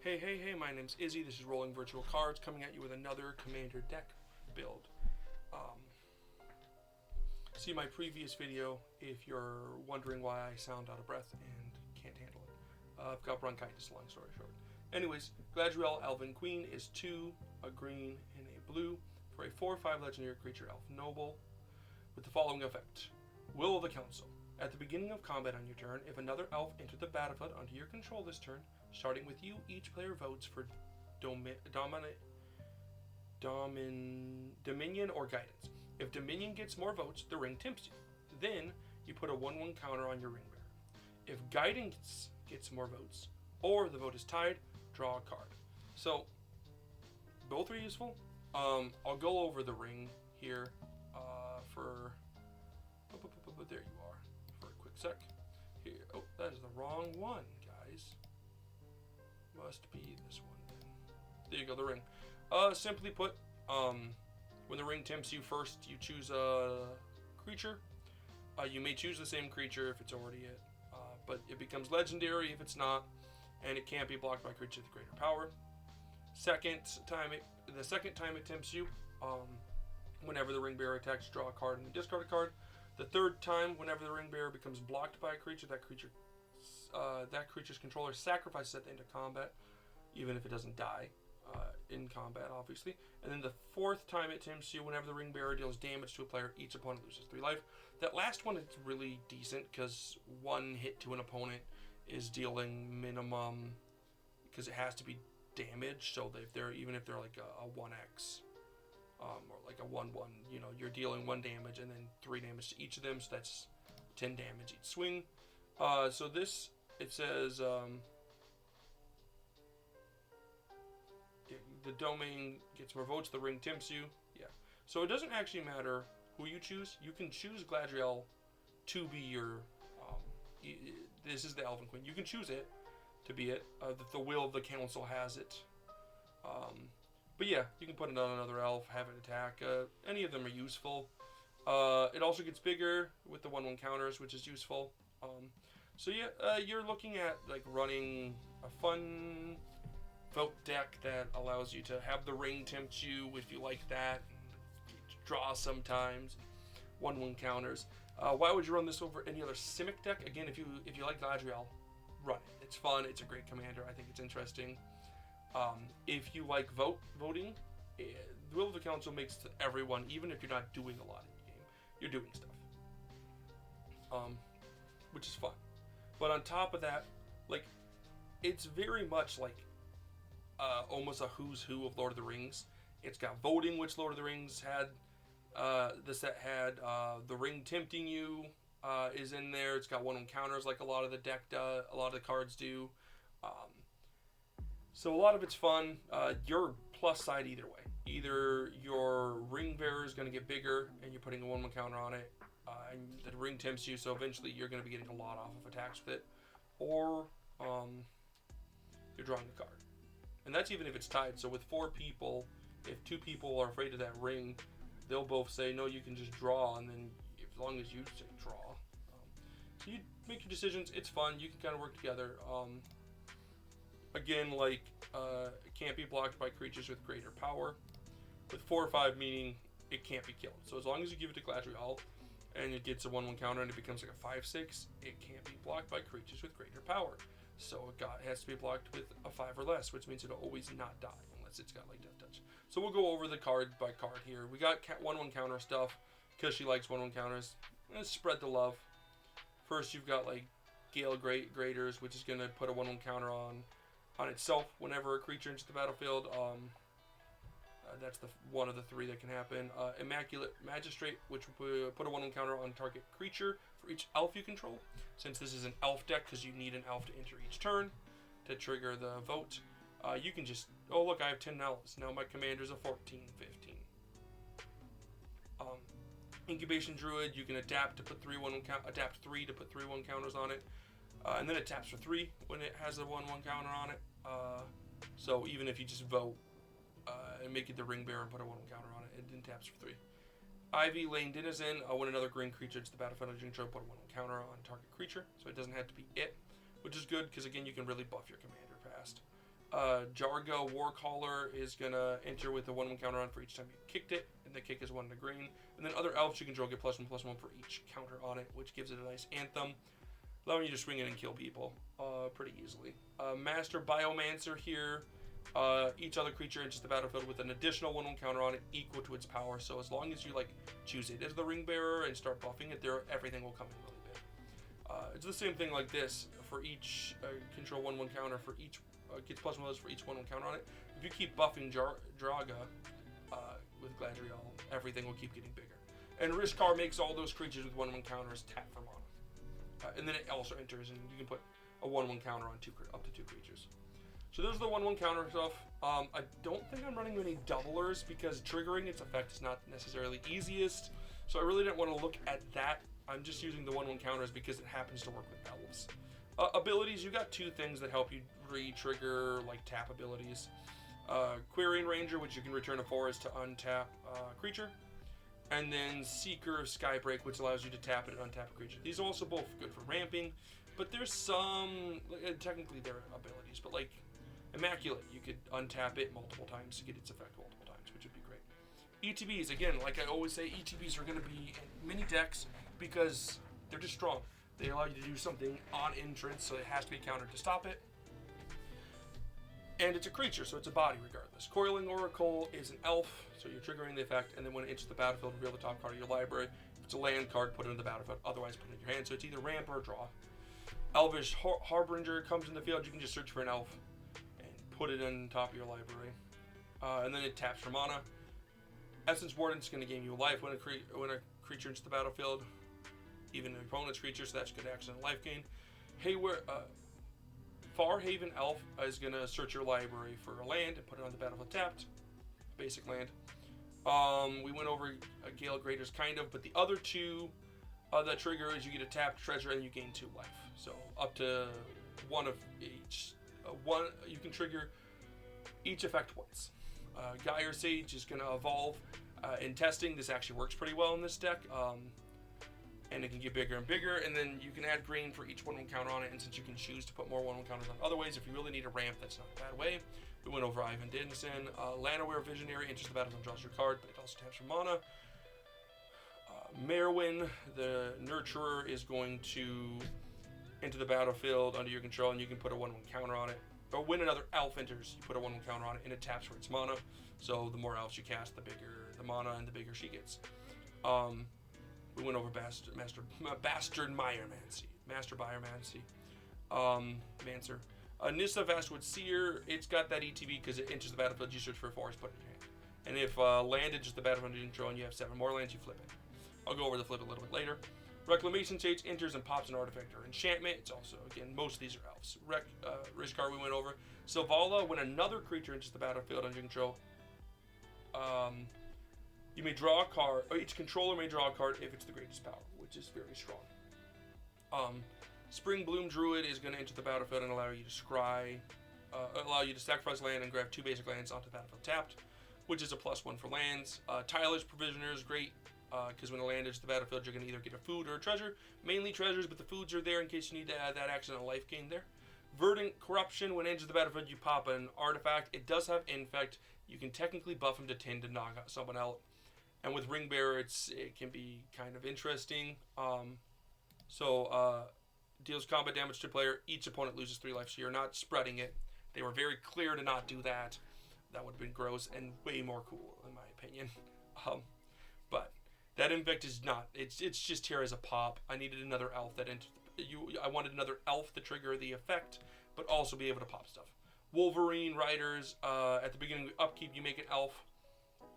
Hey, my name's Izzy. This is Rolling Virtual Cards coming at you with another Commander deck build. Um, See my previous video if you're wondering why I sound out of breath and can't handle it. I've got bronchitis, long story short. Anyways, Galadriel, Elven Queen is 2, a green, and a blue for a 4/5 legendary creature elf noble with the following effect. Will of the Council. At the beginning of combat on your turn, if another elf entered the battlefield under your control this turn, starting with you, each player votes for Dominion or Guidance. If Dominion gets more votes, the ring tempts you. Then you put a 1/1 counter on your ring bearer. If Guidance gets more votes, or the vote is tied, draw a card. So both are useful. I'll go over the ring here for. There you are. For a quick sec. Here. Oh, that is the wrong one, guys. Must be this one then. There you go, the ring. Simply put, when the ring tempts you first, you choose a creature. You may choose the same creature if it's already it, but it becomes legendary if it's not, and it can't be blocked by creatures with greater power. The second time it tempts you, whenever the ring bearer attacks, draw a card and discard a card. The third time, whenever the ring bearer becomes blocked by a creature, that creature's controller sacrifices at the end of combat, even if it doesn't die in combat, obviously. And then the fourth time it tempts you, whenever the ring bearer deals damage to a player, each opponent loses 3 life. That last one is really decent because one hit to an opponent is dealing minimum, because it has to be damage. So if they're like a 1x. Or like a 1/1, you're dealing 1 damage and then 3 damage to each of them, so that's 10 damage each swing. So this, it says, the domain gets more votes, the ring tempts you. Yeah. So it doesn't actually matter who you choose. You can choose Galadriel to be your, this is the Elven Queen. You can choose it to be it. The will of the council has it. But yeah, you can put it on another elf, have it attack. Any of them are useful. It also gets bigger with the 1/1 counters, which is useful. So yeah, you're looking at like running a fun vote deck that allows you to have the ring tempt you if you like that. Draw sometimes. 1/1 counters. Why would you run this over any other Simic deck? Again, if you like Galadriel, run it. It's fun. It's a great commander. I think it's interesting. If you like voting, the Will of the Council makes to everyone, even if you're not doing a lot in the game, you're doing stuff, which is fun. But on top of that, like, it's very much like almost a who's who of Lord of the Rings. It's got voting, which Lord of the Rings had. The set had the ring tempting you is in there. It's got 1/1 counters like a lot of the deck does, a lot of the cards do. So a lot of it's fun. You're plus side either way. Either your ring bearer is going to get bigger and you're putting a 1/1 counter on it, and the ring tempts you, so eventually you're going to be getting a lot off of attacks with it, or you're drawing a card. And that's even if it's tied. So with 4 people, if 2 people are afraid of that ring, they'll both say, no, you can just draw, and then as long as you say draw. So you make your decisions. It's fun. You can kind of work together. Again, like, it can't be blocked by creatures with greater power. With 4 or 5, meaning it can't be killed. So as long as you give it to Galadriel, and it gets a 1/1 counter and it becomes like a 5/6, it can't be blocked by creatures with greater power. So it has to be blocked with a 5 or less, which means it'll always not die, unless it's got like Death Touch. So we'll go over the card by card here. We got 1/1 counter stuff, because she likes 1/1 counters. Let's spread the love. First, you've got like Gale Graders, which is going to put a 1/1 counter on itself whenever a creature enters the battlefield. That's one of the 3 that can happen. Immaculate Magistrate, which will put a 1/1 counter on target creature for each elf you control. Since this is an elf deck, because you need an elf to enter each turn to trigger the vote, you can just, oh look, I have 10 elves. Now my commander's a 14, 15. Incubation Druid, you can adapt to put 3 to put 3/1 counters on it. And then it taps for 3 when it has a 1/1 counter on it. So even if you just vote and make it the ring bearer and put a 1/1 counter on it, it then taps for 3. Ivy Lane Denizen, when another green creature hits the battlefield, you can put a 1/1 counter on target creature, so it doesn't have to be it, which is good because again you can really buff your commander fast. Jarga Warcaller is going to enter with a 1/1 counter on for each time you kicked it, and the kick is 1 to green. And then other elves you control get +1/+1 for each counter on it, which gives it a nice anthem, allowing you to swing in and kill people pretty easily. Master Biomancer here. Each other creature enters the battlefield with an additional 1/1 counter on it equal to its power. So as long as you choose it as the ring bearer and start buffing it, everything will come in really big. It's the same thing like this for each control 1/1 counter for each gets +1 for each 1/1 counter on it. If you keep buffing Draga with Galadriel, everything will keep getting bigger. And Rishkar makes all those creatures with 1/1 counters tap for mana. And then it also enters, and you can put a 1/1 counter on up to 2 creatures. So those are the 1/1 counter stuff. I don't think I'm running any doublers because triggering its effect is not necessarily easiest. So I really didn't want to look at that. I'm just using the 1/1 counters because it happens to work with elves. Abilities, you got 2 things that help you re-trigger tap abilities. Querying Ranger, which you can return a forest to untap creature. And then Seeker of Skybreak, which allows you to tap it and untap a creature. These are also both good for ramping, but there's some, technically they're abilities, but Immaculate, you could untap it multiple times to get its effect multiple times, which would be great. ETBs, again, like I always say, ETBs are going to be in mini decks because they're just strong. They allow you to do something on entrance, so it has to be countered to stop it. And it's a creature, so it's a body regardless. Coiling Oracle is an elf, so you're triggering the effect, and then when it enters the battlefield, reveal the top card of your library. If it's a land card, put it in the battlefield, otherwise put it in your hand, so it's either ramp or draw. Elvish Harbinger comes in the field, you can just search for an elf and put it on top of your library. And then it taps for mana. Essence Warden's going to gain you life when a creature enters the battlefield, even an opponent's creature, so that's good action and life gain. Farhaven Elf is going to search your library for a land and put it on the battlefield tapped. Basic land. We went over Gale Graders kind of, but the other 2 that trigger is you get a tapped treasure and you gain 2 life. So up to 1 of each. You can trigger each effect once. Gyre Sage is going to evolve. In testing, this actually works pretty well in this deck. And it can get bigger and bigger, and then you can add green for each 1/1 counter on it, and since you can choose to put more 1/1 counters on other ways, if you really need a ramp, that's not a bad way. We went over Ivan Dennison. Llanowar Visionary enters the battlefield and draws your card, but it also taps for mana. Merwin, the Nurturer, is going to enter the battlefield under your control, and you can put a 1/1 counter on it. Or when another elf enters, you put a 1/1 counter on it, and it taps for its mana. So the more elves you cast, the bigger the mana, and the bigger she gets. We went over Bastard Biomancy. Mancer. Nissa Vastwood Seer, it's got that ETB because it enters the battlefield, you search for a forest, put it in your hand. And if land enters the battlefield under control and you have 7 more lands, you flip it. I'll go over the flip a little bit later. Reclamation Sage enters and pops an artifact or enchantment. It's also, again, most of these are elves. Rishkar we went over. Silvala, when another creature enters the battlefield under control, you may draw a card, or each controller may draw a card if it's the greatest power, which is very strong. Spring Bloom Druid is going to enter the battlefield and allow you to sacrifice land and grab 2 basic lands onto the battlefield tapped, which is a +1 for lands. Tireless Provisioner is great, because when a land enters the battlefield, you're going to either get a food or a treasure. Mainly treasures, but the foods are there in case you need to add that action and life gain there. Verdant Corruption, when it enters the battlefield, you pop an artifact. It does have Infect. You can technically buff him to 10 to knock out someone out. And with Ring Bearer, it can be kind of interesting. Deals combat damage to player. Each opponent loses 3 life, so you're not spreading it. They were very clear to not do that. That would have been gross and way more cool, in my opinion. But that Infect is not. It's just here as a pop. I needed another elf that I wanted another elf to trigger the effect, but also be able to pop stuff. Wolverine Riders. At the beginning of upkeep, you make an elf.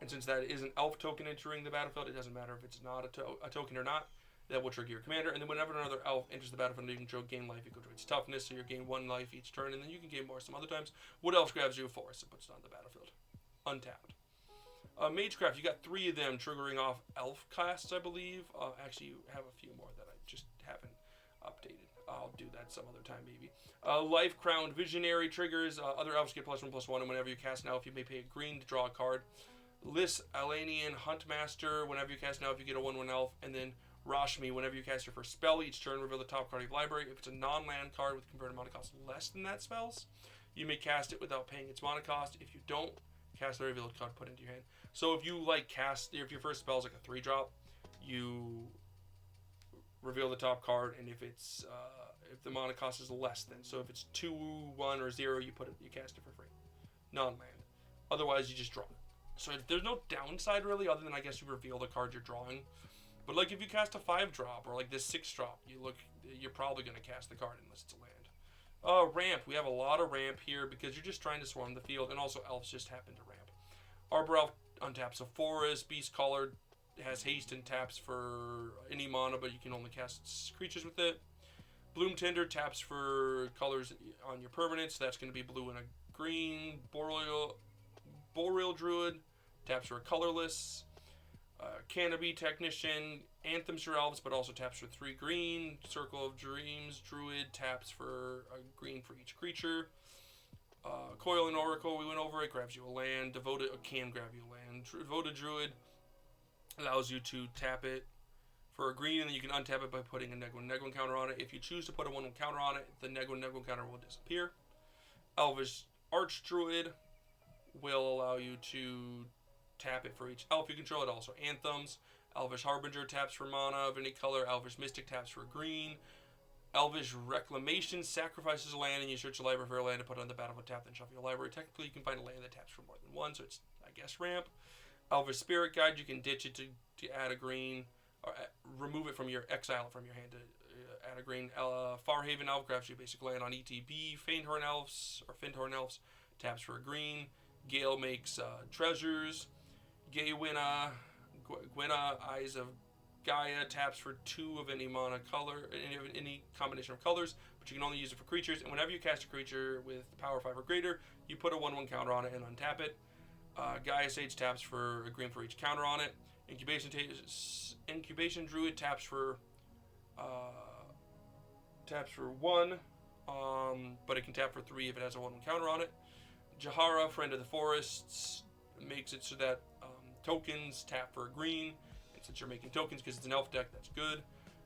And since that is an elf token entering the battlefield, it doesn't matter if it's not a token or not. That will trigger your commander. And then whenever another elf enters the battlefield, you can gain life equal to its toughness. So you gain 1 life each turn, and then you can gain more some other times. What else grabs you? A forest and puts it on the battlefield. Untapped. Magecraft, you got 3 of them triggering off elf casts, I believe. Actually, you have a few more that I just haven't updated. I'll do that some other time, maybe. Life Crowned Visionary triggers. Other elves get +1/+1, and whenever you cast an elf, you may pay a green to draw a card. Lys Alanian Huntmaster, whenever you cast an elf, you get a 1/1 elf. And then Rashmi, whenever you cast your first spell each turn, reveal the top card of your library. If it's a non-land card with converted mana cost less than that spell's, You may cast it without paying its mana cost. If you don't, cast the revealed card put into your hand. So if you like if your first spell is like a 3-drop, you reveal the top card, and if it's if the mana cost is less than, so if it's 2, 1, or 0, you cast it for free, non-land. Otherwise, you just draw it. So there's no downside really, other than I guess you reveal the card you're drawing. But like if you cast a 5-drop or like this 6-drop, you're probably gonna cast the card unless it's a land. Ramp. We have a lot of ramp here because you're just trying to swarm the field, and also elves just happen to ramp. Arbor Elf untaps a forest. Beast Caller has haste and taps for any mana, but you can only cast creatures with it. Bloom Tender taps for colors on your permanents. That's going to be blue and a green. Boreal Druid taps for a colorless. Canopy Technician anthems your elves, but also taps for 3 green. Circle of Dreams Druid taps for a green for each creature. Coil and Oracle, we went over it, grabs you a land. Devoted can grab you a land. Devoted Druid allows you to tap it for a green, and then you can untap it by putting a Negwin counter on it. If you choose to put a 1/1 counter on it, the Negwin counter will disappear. Elvish Archdruid will allow you to tap it for each elf you control. It also anthems. Elvish Harbinger taps for mana of any color. Elvish Mystic taps for green. Elvish Reclamation sacrifices a land, and you search a library for a land to put on the battlefield, tap, then shuffle your library. Technically, you can find a land that taps for more than 1, so it's, I guess, ramp. Elvish Spirit Guide, you can ditch it to add a green, or remove it from your, exile it from your hand to add a green. Farhaven Elf grabs you a basic land on ETB. Fainthorn Elves taps for a green. Gale makes treasures. Gwynna, Eyes of Gaia taps for 2 of any mana color, any combination of colors, but you can only use it for creatures. And whenever you cast a creature with power 5 or greater, you put a 1/1 counter on it and untap it. Gaia Sage taps for a green for each counter on it. Incubation Druid taps for 1, but it can tap for 3 if it has a 1/1 counter on it. Jahara, Friend of the Forests, makes it so that tokens tap for a green. Since you're making tokens because it's an elf deck, that's good.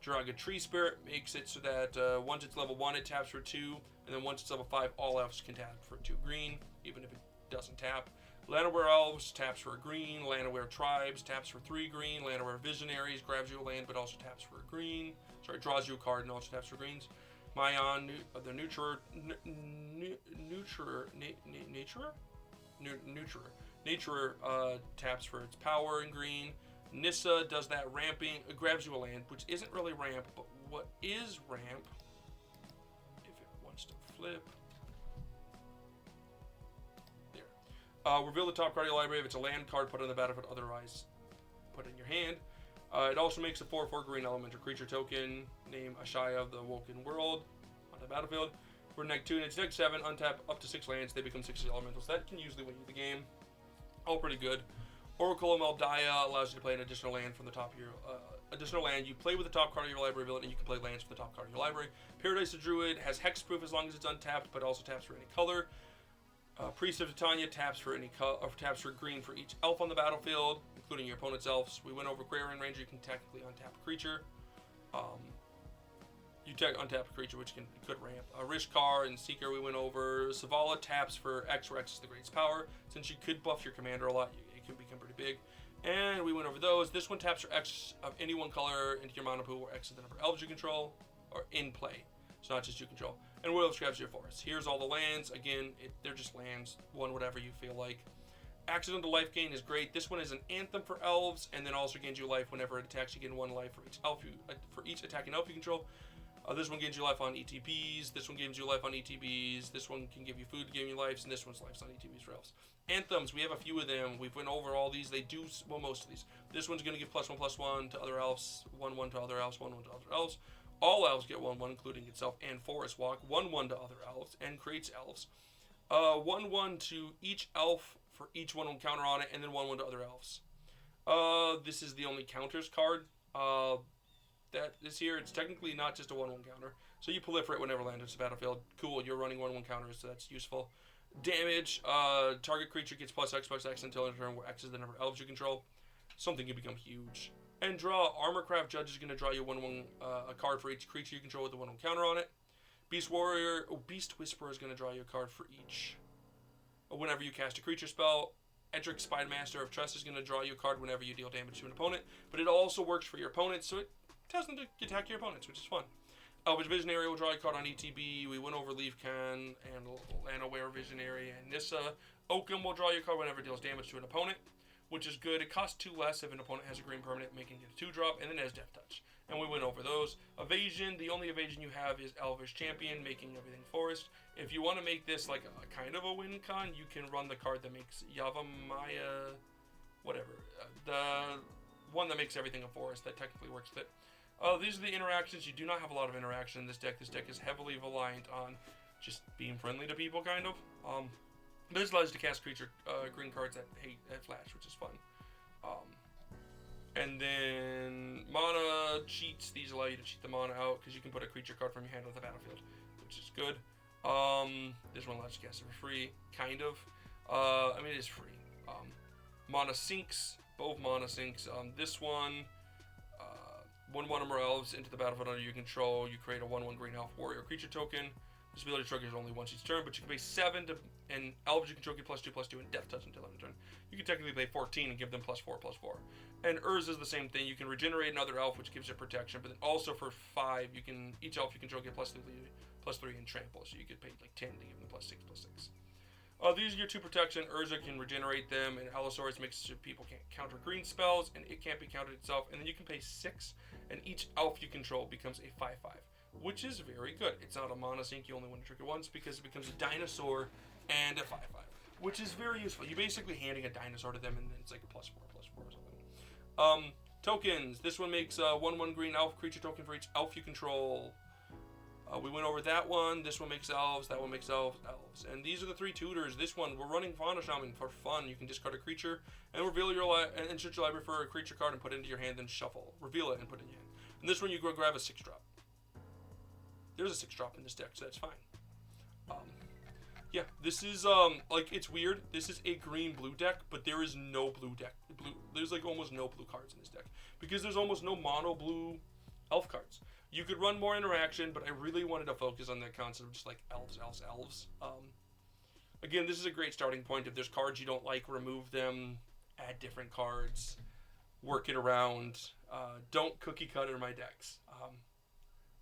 Jiraga Tree Spirit makes it so that once it's level 1, it taps for 2, and then once it's level 5, all elves can tap for 2 green, even if it doesn't tap. Llanowar Elves taps for a green. Llanowar Tribes taps for 3 green. Llanowar Visionaries grabs you a land, but also taps for a green. Sorry, draws you a card and also taps for greens. Mayan, the Nurturer taps for its power in green. Nissa does that ramping, grabs you a land, which isn't really ramp, but what is ramp, if it wants to flip, there. Reveal the top card of your library. If it's a land card, put it on the battlefield, otherwise put it in your hand. It also makes a 4/4 green elemental creature token, name Ashaya of the Woken World, on the battlefield. For neg 2 and it's neg 7, untap up to 6 lands, they become 6 elementals. That can usually win you the game. All pretty good. Oracle of Meldiah allows you to play an additional land from the top of your additional land. You play with the top card of your library ability, and you can play lands from the top card of your library. Paradise of Druid has hexproof as long as it's untapped, but also taps for any color. Priest of Titania taps for any taps for green for each elf on the battlefield, including your opponent's elves. We went over Greyrin Ranger. You can technically untap a creature. You untap a creature, which could ramp. Rishkar and Seeker we went over. Savala taps for X, where X is the greatest power. Since you could buff your commander a lot, it can become pretty big. And we went over those. This one taps for X of any one color into your mana pool, where X is the number of elves you control, or in play. So not just you control. And Will grabs your forest. Here's all the lands. Again, they're just lands. One whatever you feel like. Accidental life gain is great. This one is an anthem for elves, and then also gains you life whenever it attacks. You gain 1 life for each elf for each attacking elf you control. This one gives you life on ETBs. This one gives you life on ETBs. This one can give you food to give you lives, and this one's life on ETBs for elves. Anthems, we have a few of them. We've went over all these. They do, well, most of these. This one's going to give +1/+1 to other elves, 1/1 to other elves, 1/1 to other elves. All elves get 1/1, including itself and Forest Walk. 1/1 to other elves and creates elves. 1/1 to each elf for each 1/1 counter on it, and then 1/1 to other elves. This is the only counters card that is here. It's technically not just a 1/1 counter. So you proliferate whenever land hits the battlefield. Cool, you're running 1/1 counters, so that's useful. Damage, target creature gets +X until in turn where X is the number of elves you control. Something can become huge. And draw, Armorcraft Judge is going to draw you a card for each creature you control with the 1/1 counter on it. Beast Whisperer is going to draw you a card for each. Whenever you cast a creature spell, Edric Spydmaster of Trust is going to draw you a card whenever you deal damage to an opponent, but it also works for your opponents, so it tells them to attack your opponents, which is fun. Elvish Visionary will draw you a card on ETB. We went over Leafcan and Llanoware Visionary, and Nissa. Oakham will draw you a card whenever it deals damage to an opponent, which is good. It costs 2 less if an opponent has a green permanent, making it a 2-drop, and then it has Death Touch. And we went over those. Evasion, the only evasion you have is Elvish Champion, making everything forest. If you want to make this like a kind of a win con, you can run the card that makes Yavimaya, whatever, the one that makes everything a forest. That technically works with it. These are the interactions. You do not have a lot of interaction in this deck. This deck is heavily reliant on just being friendly to people, kind of. This allows you to cast creature green cards that hate flash, which is fun. And then mana cheats. These allow you to cheat the mana out because you can put a creature card from your hand on the battlefield, which is good. This one allows you to cast it for free, kind of. I mean, it is free. Mana sinks. Both mana sinks. This one, 1/1 or more elves into the battlefield under your control. You create a 1/1 green elf warrior creature token. This ability triggers only once each turn, but you can pay 7 to, and elves you control get +2/+2 and Death Touch until end of turn. You can technically pay 14 and give them +4/+4. And Urza is the same thing. You can regenerate another elf, which gives it protection, but then also for 5, you can each elf you control get +3 and trample, so you could pay like 10 to give them +6/+6. These are your 2 protection. Urza can regenerate them, and Allosaurus makes so people can't counter green spells, and it can't be countered itself. And then you can pay 6, and each elf you control becomes a 5/5. Which is very good. It's not a mana sink, you only want to trigger once because it becomes a dinosaur and a 5/5, which is very useful. You're basically handing a dinosaur to them and then it's like a +4/+4 or something. Tokens. This one makes a 1/1 green elf creature token for each elf you control. We went over that one. This one makes elves. That one makes elves. And these are the 3 tutors. This one, we're running Fauna Shaman for fun. You can discard a creature and reveal your insert your library for a creature card and put it into your hand, then shuffle. Reveal it and put it in your hand. And this one, you go grab a 6-drop. There's a 6-drop in this deck, so that's fine. Yeah, this is, like, it's weird. This is a green-blue deck, but there is no blue deck. There's, like, almost no blue cards in this deck. Because there's almost no mono-blue elf cards. You could run more interaction, but I really wanted to focus on that concept of just, like, elves. Again, this is a great starting point. If there's cards you don't like, remove them. Add different cards. Work it around. Don't cookie-cutter my decks.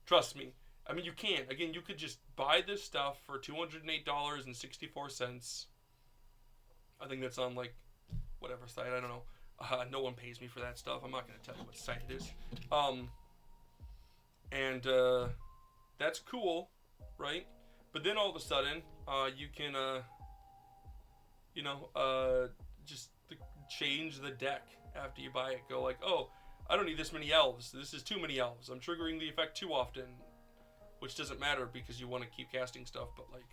Trust me. I mean, you can. Again, you could just buy this stuff for $208.64. I think that's on, like, whatever site. I don't know. No one pays me for that stuff. I'm not going to tell you what site it is. That's cool, right? But then all of a sudden, you can, just change the deck after you buy it. Go like, oh, I don't need this many elves. This is too many elves. I'm triggering the effect too often. Which doesn't matter because you want to keep casting stuff, but like,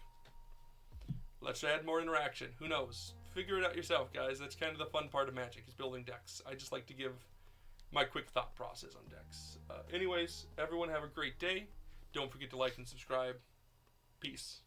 let's add more interaction. Who knows? Figure it out yourself, guys. That's kind of the fun part of Magic, is building decks. I just like to give my quick thought process on decks. Anyways, everyone have a great day. Don't forget to like and subscribe. Peace.